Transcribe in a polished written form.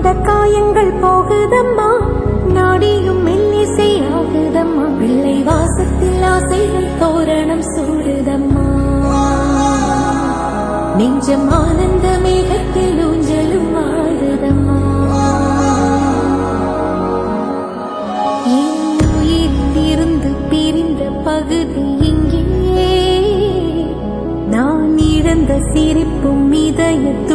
கொண்ட காயங்கள் போகுதம்மா, நாடியும் மெல்லிசை ஆகுதம்மா, பிள்ளை வாசத்தில் ஆசைகள் தோரணம் சூடுதம்மா, நெஞ்சம் ஆனந்த மேகத்தில் ஊஞ்சலும் ஆடுதம்மா. என் உயிரிலிருந்து பிரிந்த பகுதி இங்கே, நான் இழந்த சிரிப்பும் இதயத்து